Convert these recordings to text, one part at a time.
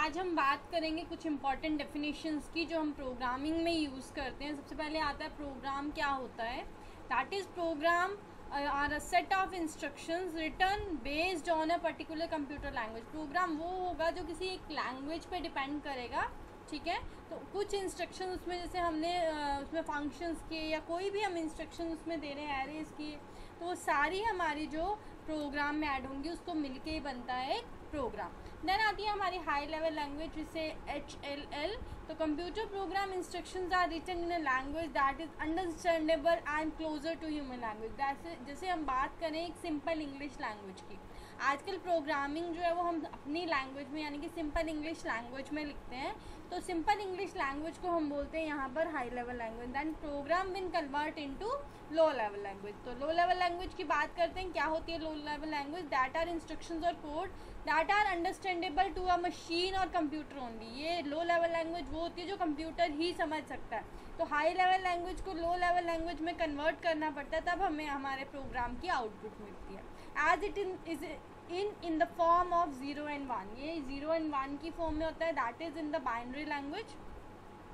आज हम बात करेंगे कुछ इंपॉर्टेंट डेफिनेशंस की जो हम प्रोग्रामिंग में यूज़ करते हैं। सबसे पहले आता है प्रोग्राम क्या होता है। That is program are a set of instructions written based on a particular computer language. Program वो होगा जो किसी एक लैंग्वेज पे डिपेंड करेगा, ठीक है। तो कुछ इंस्ट्रक्शन उसमें, जैसे हमने उसमें फंक्शंस किए या कोई भी हम इंस्ट्रक्शन उसमें दे रहे हैं, एरेज किए, तो वो सारी हमारी जो प्रोग्राम में ऐड होंगी उसको मिलके ही बनता है एक प्रोग्राम। देन आती है हमारी हाई लेवल लैंग्वेज जिसे HLL। तो computer program instructions are written in a language that is understandable and closer to human language. जैसे हम बात करें एक सिंपल इंग्लिश लैंग्वेज की, आजकल प्रोग्रामिंग जो है वो हम अपनी लैंग्वेज में यानी कि सिंपल इंग्लिश लैंग्वेज में लिखते हैं। तो सिंपल इंग्लिश लैंग्वेज को हम बोलते हैं यहाँ पर high level language. Then program will convert into low level language. तो लो लेवल लैंग्वेज की बात करते हैं, क्या होती है low level language? That are instructions और code that are understandable to a machine और कंप्यूटर ओनली। ये लो लेवल लैंग्वेज वो होती है जो कंप्यूटर ही समझ सकता है। तो हाई लेवल लैंग्वेज को लो लेवल लैंग्वेज में कन्वर्ट करना पड़ता है, तब हमें हमारे प्रोग्राम की आउटपुट मिलती है। As it is in the form of 0 and 1। ये 0 and 1 की फॉर्म में होता है। That is in the binary language.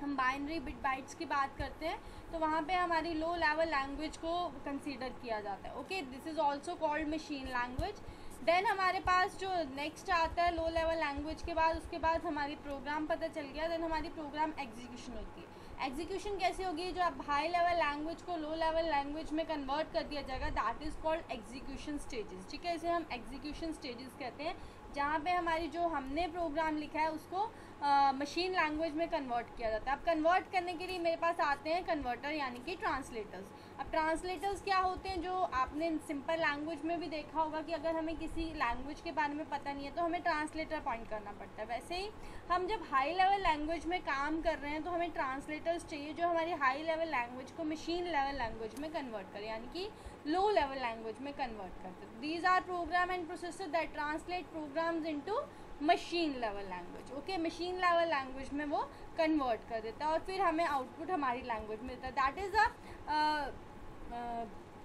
हम बाइनरी बिट बाइट्स की बात करते हैं तो वहाँ पे हमारी लो लेवल लैंग्वेज को कंसीडर किया जाता है। Okay, this is also called machine language. Then हमारे पास जो नेक्स्ट आता है लो लेवल लैंग्वेज के बाद, उसके बाद हमारी प्रोग्राम पता चल गया। देन हमारी प्रोग्राम एग्जीक्यूशन होती है। एग्जीक्यूशन कैसे होगी? जो अब हाई लेवल लैंग्वेज को लो लेवल लैंग्वेज में कन्वर्ट कर दिया जाएगा, that is called execution stages, ठीक है। इसे हम एग्जीक्यूशन स्टेजेस कहते हैं, जहाँ पे हमारी जो हमने प्रोग्राम लिखा है उसको मशीन लैंग्वेज में कन्वर्ट किया जाता है। अब कन्वर्ट करने के लिए मेरे पास आते हैं कन्वर्टर यानी कि ट्रांसलेटर्स। अब ट्रांसलेटर्स क्या होते हैं? जो आपने सिंपल लैंग्वेज में भी देखा होगा कि अगर हमें किसी लैंग्वेज के बारे में पता नहीं है तो हमें ट्रांसलेटर पॉइंट करना पड़ता है। वैसे ही हम जब हाई लेवल लैंग्वेज में काम कर रहे हैं तो हमें ट्रांसलेटर्स चाहिए जो हमारी हाई लेवल लैंग्वेज को मशीन लेवल लैंग्वेज में कन्वर्ट करें, यानी कि लो लेवल लैंग्वेज में कन्वर्ट करते हैं। These are program and processor that translate programs into machine level language. Okay, machine level language में वो कन्वर्ट कर देता है और फिर हमें आउटपुट हमारी लैंग्वेज में देता है। That is a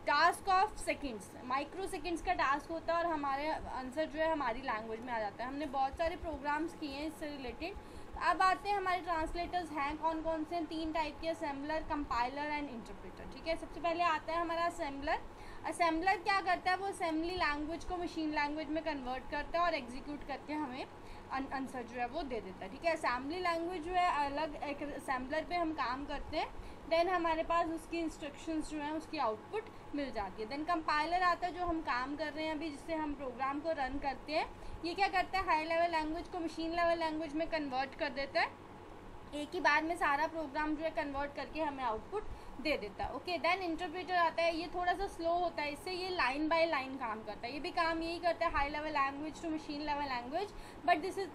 task of seconds, micro seconds का टास्क होता है और हमारे आंसर जो है हमारी लैंग्वेज में आ जाता है। हमने बहुत सारे प्रोग्राम्स किए हैं इससे रिलेटेड। अब आते हैं हमारे ट्रांसलेटर्स हैं कौन कौन से? 3 टाइप के, असेंबलर, कंपाइलर एंड इंटरप्रेटर, ठीक है। सबसे पहले आता है हमारा असेंबलर। असेंबलर क्या करता है? वो असेंबली लैंग्वेज को मशीन लैंग्वेज में कन्वर्ट करता है और एग्जीक्यूट करके हमें आंसर जो है वो दे देता है, ठीक है। असेंबली लैंग्वेज जो है अलग, एक असेंबलर पे हम काम करते हैं, देन हमारे पास उसकी इंस्ट्रक्शंस जो हैं उसकी आउटपुट मिल जाती है। देन कंपाइलर आता है जो हम काम कर रहे हैं अभी, जिससे हम प्रोग्राम को रन करते हैं। ये क्या करता है? हाई लेवल लैंग्वेज को मशीन लेवल लैंग्वेज में कन्वर्ट कर देता है, एक ही बार में सारा प्रोग्राम जो है कन्वर्ट करके हमें आउटपुट दे देता है। ओके, देन इंटरप्रेटर आता है। ये थोड़ा सा स्लो होता है, इससे ये लाइन बाय लाइन काम करता है। ये भी काम यही करता है high level language to machine level language, but this is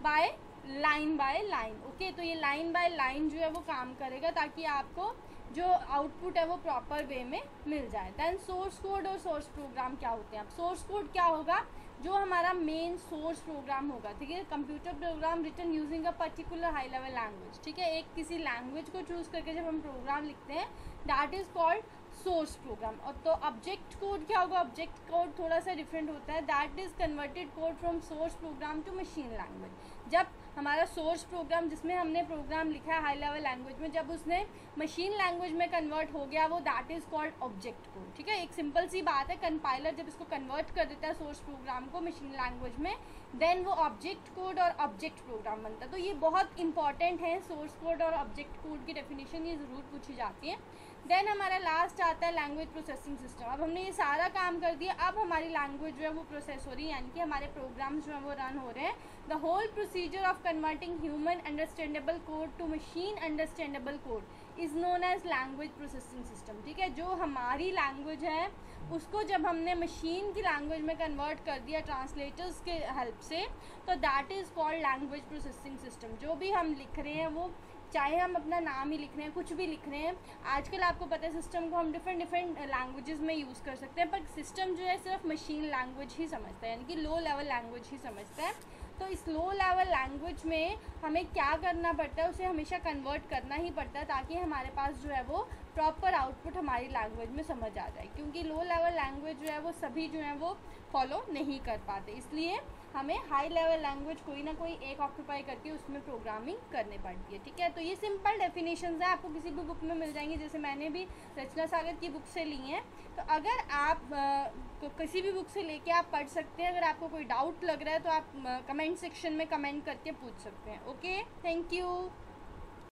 by line. Okay, तो ये लाइन बाय लाइन जो है वो काम करेगा ताकि आपको जो आउटपुट है वो प्रॉपर वे में मिल जाए। दैन सोर्स कोड और सोर्स प्रोग्राम क्या होते हैं? अब सोर्स कोड क्या होगा? जो हमारा मेन सोर्स प्रोग्राम होगा, ठीक है। Computer program written using a particular high level language, ठीक है। एक किसी लैंग्वेज को चूज करके जब हम प्रोग्राम लिखते हैं, that is called source program. और तो ऑब्जेक्ट कोड क्या होगा? ऑब्जेक्ट कोड थोड़ा सा डिफरेंट होता है। That is converted code from source program to machine language. जब हमारा सोर्स प्रोग्राम जिसमें हमने प्रोग्राम लिखा है हाई लेवल लैंग्वेज में, जब उसने मशीन लैंग्वेज में कन्वर्ट हो गया वो, that is called object code, ठीक है। एक सिंपल सी बात है, कंपाइलर जब इसको कन्वर्ट कर देता है सोर्स प्रोग्राम को मशीन लैंग्वेज में, देन वो ऑब्जेक्ट कोड और ऑब्जेक्ट प्रोग्राम बनता है। तो ये बहुत इंपॉर्टेंट है, सोर्स कोड और ऑब्जेक्ट कोड की डेफिनेशन ये ज़रूर पूछी जाती है। देन हमारा लास्ट आता है लैंग्वेज प्रोसेसिंग सिस्टम। अब हमने ये सारा काम कर दिया, अब हमारी लैंग्वेज जो है वो प्रोसेस हो रही है, यानी कि हमारे प्रोग्राम्स जो है वो रन हो रहे हैं। The whole procedure of converting human understandable code to machine understandable code is known as language processing system, ठीक है। जो हमारी लैंग्वेज है उसको जब हमने मशीन की लैंग्वेज में कन्वर्ट कर दिया ट्रांसलेटर्स के हेल्प से, तो that is called language processing system. जो भी हम लिख रहे हैं वो, चाहे हम अपना नाम ही लिख रहे हैं, कुछ भी लिख रहे हैं, आजकल आपको पता है सिस्टम को हम डिफरेंट लैंग्वेजेस में यूज़ कर सकते हैं, पर सिस्टम जो है सिर्फ मशीन लैंग्वेज ही समझता है, यानी कि लो लेवल लैंग्वेज ही समझता है। तो इस लो लेवल लैंग्वेज में हमें क्या करना पड़ता है? उसे हमेशा कन्वर्ट करना ही पड़ता है ताकि हमारे पास जो है वो प्रॉपर आउटपुट हमारी लैंग्वेज में समझ आ जाए, क्योंकि लो लेवल लैंग्वेज जो है वो सभी जो है वो फॉलो नहीं कर पाते। इसलिए हमें हाई लेवल लैंग्वेज कोई ना कोई एक ऑक्यूपाई करके उसमें प्रोग्रामिंग करने पड़ती है, ठीक है। तो ये सिंपल डेफिनेशंस हैं, आपको किसी भी बुक में मिल जाएंगी, जैसे मैंने भी रचना सागर की बुक से ली हैं। तो अगर आप किसी भी बुक से लेके आप पढ़ सकते हैं। अगर आपको कोई डाउट लग रहा है तो आप कमेंट सेक्शन में कमेंट करके पूछ सकते हैं। Okay, thank you.